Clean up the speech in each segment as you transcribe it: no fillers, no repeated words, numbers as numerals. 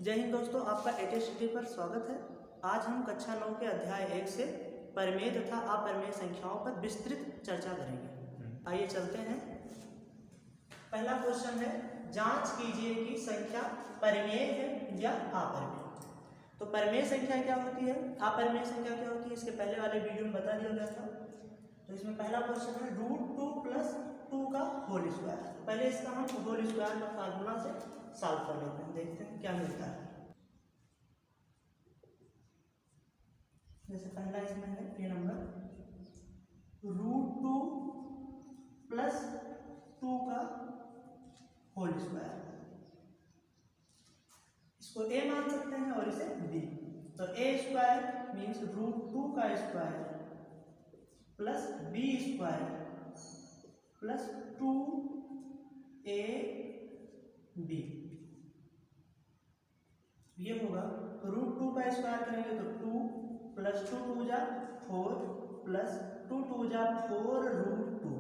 जय हिंद दोस्तों, आपका एचएसटी पर स्वागत है। आज हम कक्षा 9 के अध्याय 1 से परिमेय तथा अपरिमेय संख्याओं पर विस्तृत चर्चा करेंगे। आइए चलते हैं। पहला क्वेश्चन है, जांच कीजिए कि संख्या परिमेय है या अपरिमेय। तो परिमेय संख्या क्या होती है, अपरिमेय संख्या क्या होती है, इसके पहले वाले वीडियो में बता दिया गया था। तो इसमें पहला क्वेश्चन है √2 + 2 का होल स्क्वायर। पहले इसका हम होल स्क्वायर का फार्मूला से सॉल्व कर लेते हैं, देखते हैं क्या मिलता है। जैसे पहला इसमें है ए नंबर, √2 + 2 का होल स्क्वायर। इसको ए मान सकते हैं और इसे बी। तो ए स्क्वायर मीन्स √2 का square plus B square plus 2ab। ये होगा √2 का स्क्वायर करेंगे तो 2 + 2 2 जा 4 प्लस 2 2 जा 4 √2।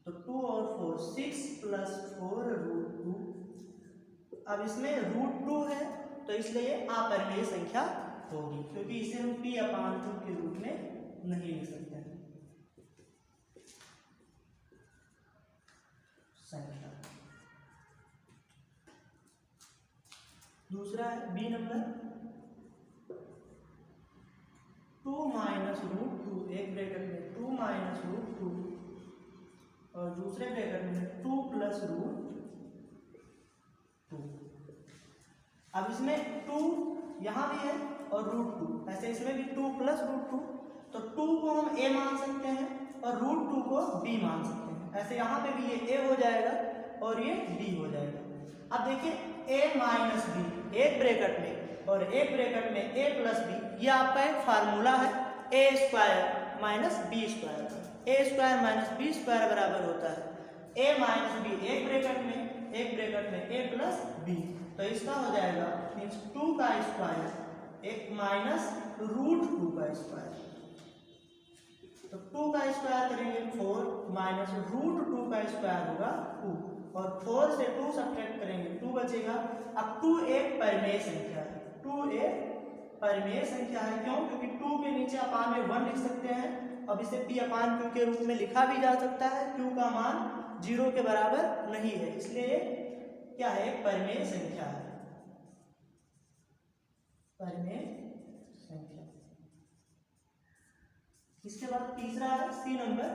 तो 2 और 4 6 + 4 √2। अब इसमें √2 है तो इसलिए ये अपरिमेय संख्या होगी, क्योंकि इसे हम p/2 के रूप में नहीं लिख सकते हैं। संख्या दूसरा है बी नंबर, 2 - √2, एक ब्रैकेट में 2 - √2 और दूसरे ब्रैकेट में 2 + √2। अब इसमें 2 यहाँ भी है और √2, ऐसे इसमें भी 2 + √2। तो 2 को हम a मान सकते हैं और √2 को b मान सकते हैं। ऐसे यहाँ पे भी ये a हो जाएगा और ये b हो जाएगा। अब देखिए a - b एक ब्रैकेट में और एक ब्रैकेट में a + b, ये आपका एक फार्मूला है a² - b²। a² - b² बराबर होता है a - b एक ब्रैकेट में a + b। तो इसका हो जाएगा मीन्स 2 का स्क्वायर एक माइनस √2 का स्क्वायर। तो 2 का स्क्वायर करेंगे 4 माइनस √2 का स्क्वायर होगा 2 और 4 से 2 सब्ट्रैक्ट करेंगे 2 बचेगा। अब 2 एक परिमेय संख्या है, 2 एक परिमेय संख्या है। क्यों? क्योंकि 2 के नीचे अपान में 1 लिख सकते हैं। अब इसे p/q के रूप में लिखा भी जा सकता है। q का मान 0 के बराबर नहीं है, इसलिए क्या है, एक परिमेय संख्या है, परिमेय संख्या। इसके बाद तीसरा है सी नंबर,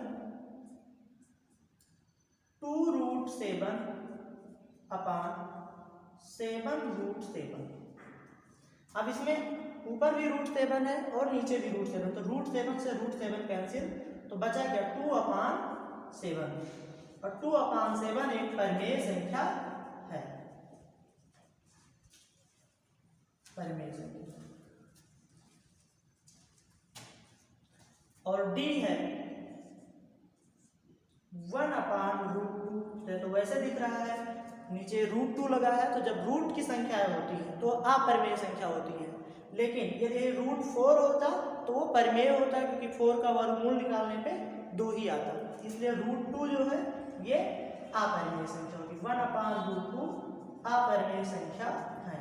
2√7/7 √7। अब इसमें ऊपर भी √7 है और नीचे भी √7, तो √7 से √7 कैंसिल, तो बचा क्या 2/7। और 2/7 एक परिमेय संख्या है, परिमेय संख्या। और डी है 1/√2, तो वैसे दिख रहा है, नीचे √2 लगा है, तो जब रूट की संख्याएं होती है तो अपरिमेय संख्या होती है। लेकिन यदि √4 होता तो वो परिमेय होता है, क्योंकि 4 का वर्गमूल निकालने पे 2 ही आता। इसलिए √2 जो है ये अपरिमेय संख्या होगी। 1/√2 अपरिमेय संख्या है।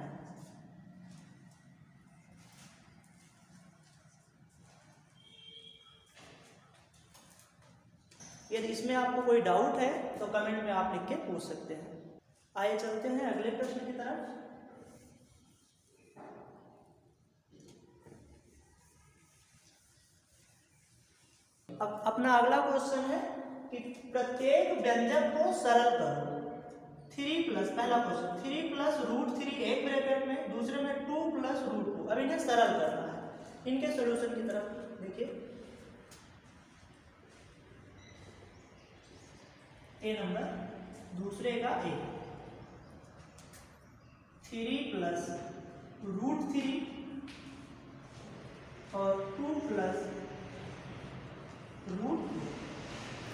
यदि इसमें आपको कोई डाउट है तो कमेंट में आप लिख के पूछ सकते हैं। आइए चलते हैं अगले प्रश्न की तरफ। अब अपना अगला क्वेश्चन है कि प्रत्येक व्यंजक को सरल करो। 3 + पहला क्वेश्चन 3 + √3 एक ब्रैकेट में, दूसरे में 2 + √2। अब इन्हें सरल करना है। इनके सॉल्यूशन की तरफ देखिए। ए नंबर, दूसरे का ए, 3 + √3 और 2 + √2।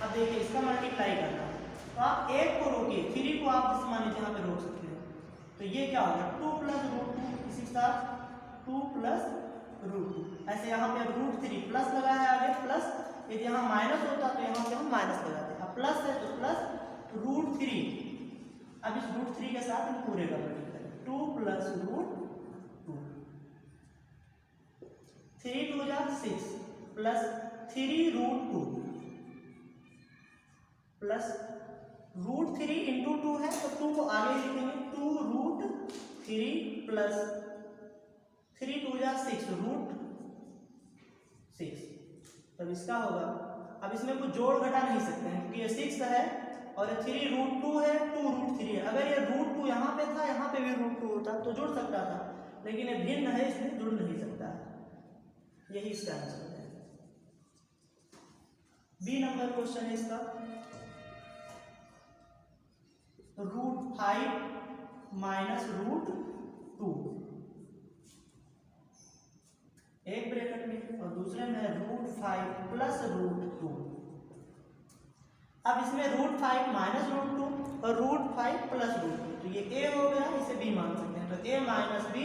अब देखिए इसका मल्टीप्लाई करना है, तो आप एक को रोकिए, 3 को आप इस मान लीजिए यहाँ पे रोक सकते हैं। तो ये क्या होगा 2 + √2, इसी के साथ 2 + √2। ऐसे यहाँ पे √3 प्लस लगा है आगे प्लस, यदि यहाँ माइनस होता तो यहाँ पे हम माइनस लगाते। अब प्लस है तो प्लस √3। अब इस √3 के साथ हम पूरे का मल्टीप्लाई 2 + प्लस रूट 2, 3 2 जा 6 plus 3 root 2 plus root 3 into 2 है तो 2 को आगे लिखेंगे 2 रूट 3 प्लस 3 2 जा 6 रूट 6। तब इसका होगा, अब इसमें कुछ जोड़ घटा नहीं सकते हैं क्योंकि ये 6 है और ये 3 रूट 2 है, 2 रूट 3 है। अगर ये रूट 2 यहाँ पे था, यहाँ पे भी रूट 2 होता तो जुड़ सकता था, लेकिन ये भिन्न है इसलिए जुड़ नहीं सकता है। यही इसका आंसर है। बी नंबर क्वेश्चन है इसका, रूट 5 माइनस रूट 2, एक ब्रैकेट में और दूसरे में रूट 5 प्लस रूट 2। अब इसमें रूट 5 माइनस रूट 2 और रूट 5 प्लस रूट 2, तो ये ए हो गया, इसे बी मान सकते हैं। तो ए माइनस बी,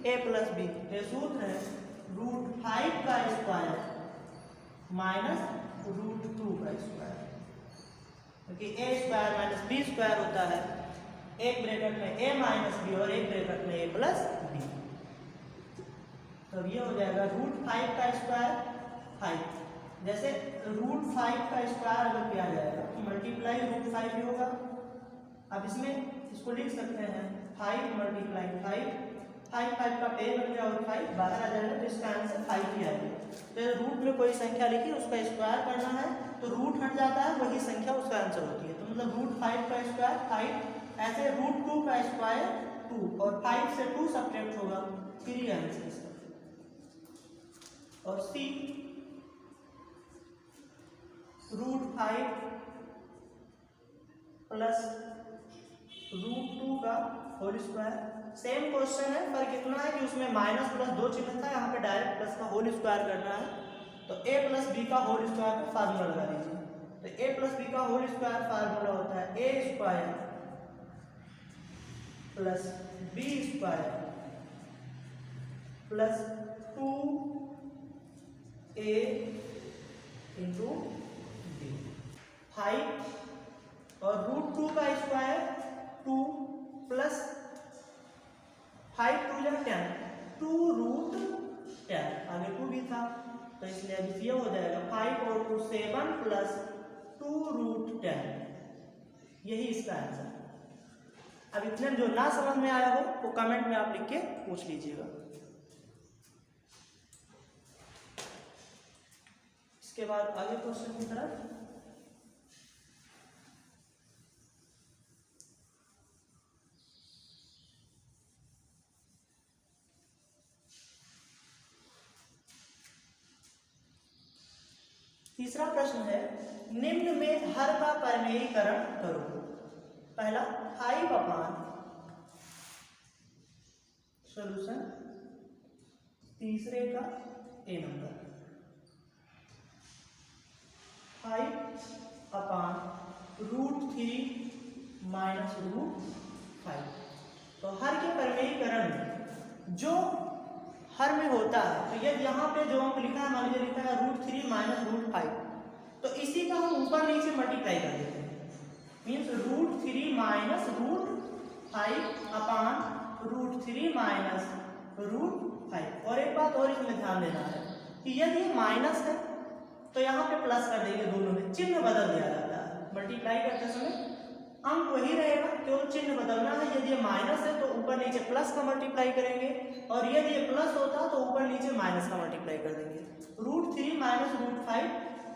ए प्लस बी, ये सूत्र है रूट 5 का स्क्वायर माइनस रूट 2 का स्क्वायर, क्योंकि ए स्क्वायर माइनस बी स्क्वायर होता है, एक ब्रैकेट में ए माइनस बी और एक ब्रैकेट में ए प्लस बी। तो ये हो जाएगा रूट 5 का स्क्वायर 5, जैसे रूट 5 का स्क्वायर अगर किया जाएगा तो मल्टीप्लाई रूट 5 ही होगा। अब इसमें इसको लिख सकते हैं 5 मल्टीप्लाई 5, 5 5 का पे बन गया और 5 बाहर आ जाएगा, तो इसका आंसर 5 ही आएगा। तो रूट में कोई संख्या लिखी, उसका स्क्वायर करना है तो रूट हट जाता है, वही संख्या उसका आंसर होती है। तो मतलब रूट 5 का स्क्वायर 5, ऐसे रूट 2 का स्क्वायर 2 और 5 से 2 सब्ट्रैक्ट होगा, 3 आंसर इसका। और सी रूट 5 प्लस रूट 2 का होल स्क्वायर। सेम क्वेश्चन है, पर कितना है कि उसमें माइनस प्लस 2 चिन्ह था, यहाँ पे डायरेक्ट प्लस का होल स्क्वायर करना है। तो ए प्लस बी का होल स्क्वायर का फार्मूला लगा दीजिए। तो ए प्लस बी का होल स्क्वायर फार्मूला होता है A square plus B square plus 2a into B. 5 और रूट 2 का स्क्वायर 2 प्लस 5 2 या 10, 2 रूट 10, आगे 2 भी था तो इसलिए अब ये हो जाएगा 5 और 2 7 प्लस 2 रूट 10, यही इसका आंसर। अब इतने जो ना समझ में आया हो वो कमेंट में आप लिख के पूछ लीजिएगा। इसके बाद आगे क्वेश्चन की तरफ। तीसरा प्रश्न है, निम्न में हर का परिमेयीकरण करो। पहला 5 अपान सॉल्यूशन, तीसरे का A number 5 upon root 3 minus root 5। तो हर के परिमेयीकरण में जो हर में होता है, तो यदि यहाँ पे जो अंक लिखा है, मान लीजिए लिखा है रूट 3 माइनस रूट 5, तो इसी का हम ऊपर नीचे मल्टीप्लाई कर देते हैं, means root 3 minus root 5 upon root 3 minus root 5। और एक बात और इसमें ध्यान देना है कि यदि ये माइनस है तो यहाँ पे प्लस कर देंगे, दोनों में चिन्ह बदल दिया जाता है। मल्टीप्लाई करते समय अंक वही रहेगा, केवल चिन्ह बदलना है। यदि ये माइनस है तो ऊपर नीचे प्लस का मल्टीप्लाई करेंगे, और यदि ये प्लस होता तो ऊपर नीचे माइनस का मल्टीप्लाई कर देंगे। रूट 3 माइनस रूट 5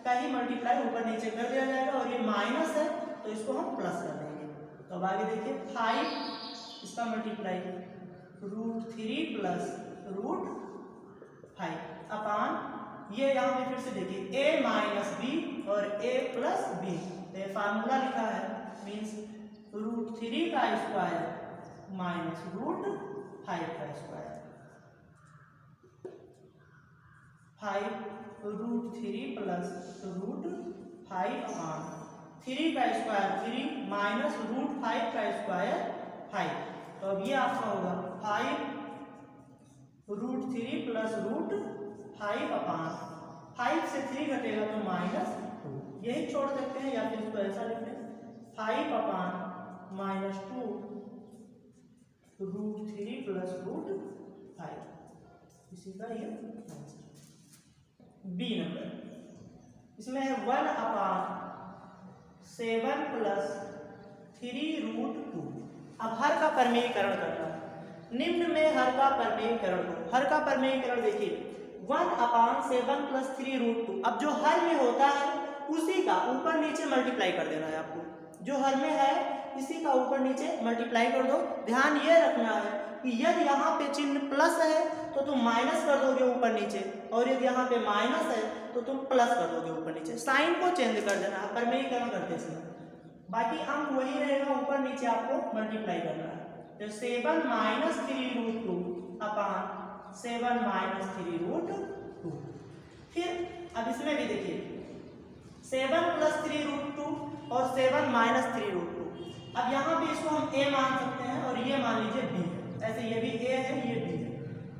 का ही मल्टीप्लाई ऊपर नीचे कर दिया जाएगा, और ये माइनस है तो इसको हम प्लस कर देंगे। तो अब आगे देखिए 5 इसका मल्टीप्लाई रूट 3 प्लस रूट 5 अपान ये यहाँ पे फिर से देखिए a माइनस बी और a प्लस बी। तो ये फार्मूला लिखा है, मीन्स रूट 3 का स्क्वायर माइनस रूट 5 का स्क्वायर। 5 रूट 3 प्लस रूट 5 अपान 3 का स्क्वायर 3 माइनस रूट 5 का स्क्वायर 5। तो अब ये आपका होगा 5 रूट 3 प्लस रूट 5 अपान 5 से 3 घटेगा तो माइनस 2, यही छोड़ सकते हैं या फिर इसको ऐसा लिख लें 5 अपान माइनस 2 √3 प्लस √5, इसी का ये आंसर। बी नंबर, इसमें है 1/7 प्लस 3√2। अब हर का परमेयीकरण करना है। निम्न में हर का परमेयीकरण हो। हर का परमेयीकरण देखिए 1/7 प्लस 3√2। अब जो हर में होता है उसी का ऊपर नीचे मल्टीप्लाई कर देना है आपको। जो हर में है इसी का ऊपर नीचे मल्टीप्लाई कर दो। ध्यान ये रखना है कि यदि यहाँ पे चिन्ह प्लस है तो तुम माइनस कर दोगे ऊपर नीचे, और यदि यहाँ पे माइनस है तो तुम प्लस कर दोगे ऊपर नीचे। साइन को चेंज कर देना है परमेयीकरण करते समय। बाकी अंक वही रहेगा, ऊपर नीचे आपको मल्टीप्लाई करना है। तो 7 - 3√2 अपान 7 - 3√2। फिर अब इसमें भी देखिए 7 प्लस 3√2 और 7 माइनस 3√2। अब यहाँ पे इसको हम a मान सकते हैं और ये मान लीजिए b है। ऐसे ये भी a है, ये b है।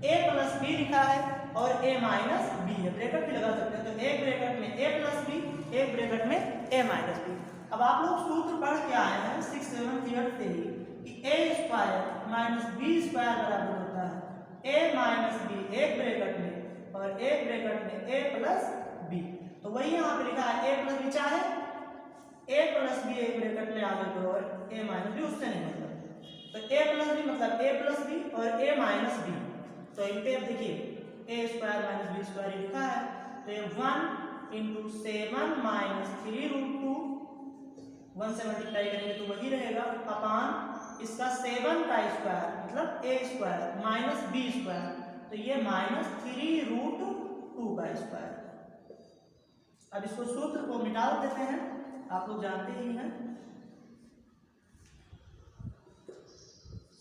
a प्लस b लिखा है और a माइनस b है, ब्रैकेट भी लगा सकते हैं। तो एक ब्रैकेट में a प्लस b, एक ब्रैकेट में a माइनस b। अब आप लोग सूत्र पढ़ के आए हैं 6, 7, 8 से ही कि a² माइनस b² बराबर होता है a माइनस b एक ब्रैकेट में और एक ब्रैकेट में a प्लस b। तो वही यहाँ पे लिखा है a प्लस b, चाहे a प्लस b एक ब्रैकेट में आगे करो और a माइनस b, उससे नहीं मतलब। तो a प्लस b मतलब a प्लस b और a माइनस b। तो इन पे अब देखिए a² माइनस b² लिखा है। तो ये 1 × 7 माइनस 3√2, 1 से मल्टीप्लाई करेंगे तो वही रहेगा अपान इसका 7 का स्क्वायर मतलब a² माइनस b²। तो ये माइनस 3√2 का स्क्वायर। अब इसको सूत्र को मिटा देते हैं, आप लोग जानते ही हैं।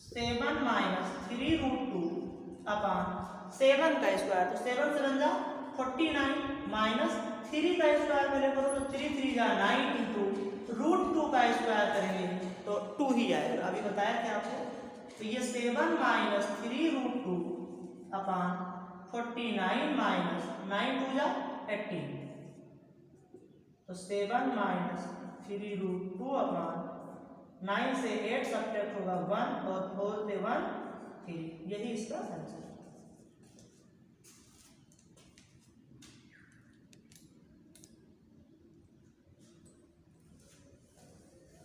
7 माइनस 3√2 अपान 7 का स्क्वायर। तो 7 से बन जा 49 माइनस 3 का स्क्वायर पहले करो तो 3 3 जा 9 इंटू √2 का स्क्वायर करेंगे तो 2 ही आएगा। अभी बताया क्या आपको। तो ये 7 माइनस 3√2 अपान 49 माइनस 9 2 जा 18। तो 7 माइनस 3√2 अपान 9 से 8 सब्ट्रैक्ट होगा 1 और 4 से 1 3। यही इसका आंसर है।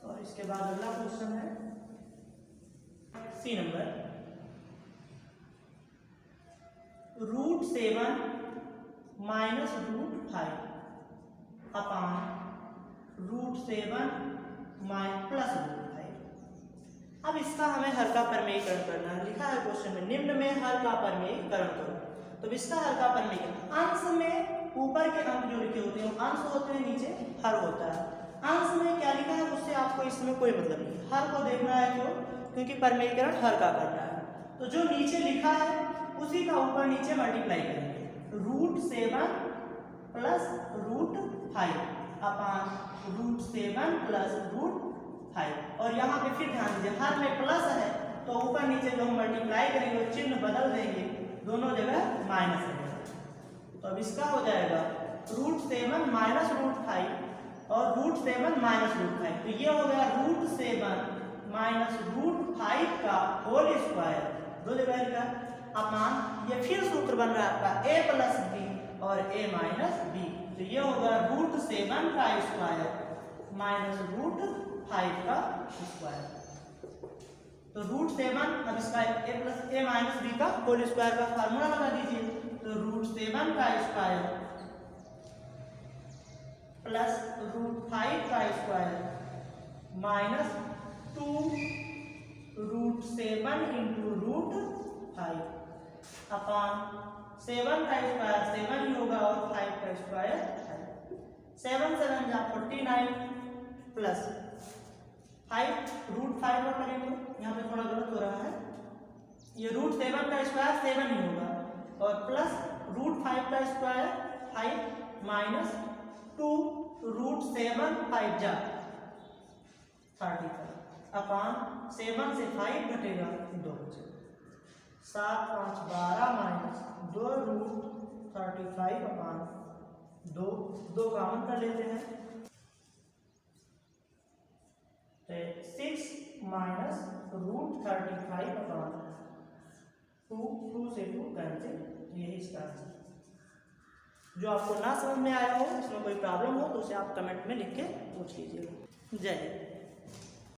और इसके बाद अगला क्वेश्चन है सी नंबर। √7 माइनस √5 अपान √7 प्लस √5। अब इसका हमें हर का परमेयीकरण करना है। लिखा है क्वेश्चन में निम्न में हर का परमेयीकरण करो। तो इसका हर का परमेयीकरण, अंश में ऊपर के अंक जो लिखे होते हैं वो अंश होते हैं, नीचे हर होता है। अंश में क्या लिखा है उससे आपको इसमें कोई मतलब नहीं। हर को देखना है क्यों, क्योंकि परमेयीकरण हर का करना है। तो जो नीचे लिखा है उसी का ऊपर नीचे मल्टीप्लाई करेंगे। √7 प्लस √5 अपान √7 प्लस √5। और यहाँ पे फिर ध्यान दीजिए हर में प्लस है तो ऊपर नीचे जो हम मल्टीप्लाई करेंगे वो चिन्ह बदल देंगे, दोनों जगह माइनस रहेगा। तो अब इसका हो जाएगा √7 माइनस √5 और √7 माइनस √5। तो ये हो गया √7 माइनस √5 का होल स्क्वायर, दो जगह लिखा अपान ये फिर सूत्र बन रहा है आपका a प्लस b और a माइनस b। तो ये होगा √7 का स्क्वायर माइनस √5 का स्क्वायर। तो √7 अब इसका a plus a minus b का होल स्क्वायर का फार्मूला लगा दीजिए। तो √7 का स्क्वायर प्लस √5 का स्क्वायर माइनस 2 √7 इंटू √5 अपान 7 का स्क्वायर 7 ही होगा और 5 का स्क्वायर 7 7 जा 49 प्लस 5 √5 का करेंगे। यहाँ पे थोड़ा गलत हो रहा है, ये √7 का स्क्वायर 7 ही होगा और प्लस √5 का स्क्वायर 5 माइनस 2 √7 5 जा 35 अपान 7 से 5 घटेगा 2 7 5 12 माइनस 2 √35 अपान 2 कॉमन कर लेते हैं। 6 माइनस √35 अपान 2 से 2 कैंसिल, यही इसका आंसर। जो आपको ना समझ में आया हो, इसमें कोई प्रॉब्लम हो तो उसे आप कमेंट में लिख के पूछ लीजिएगा। जय हिंद।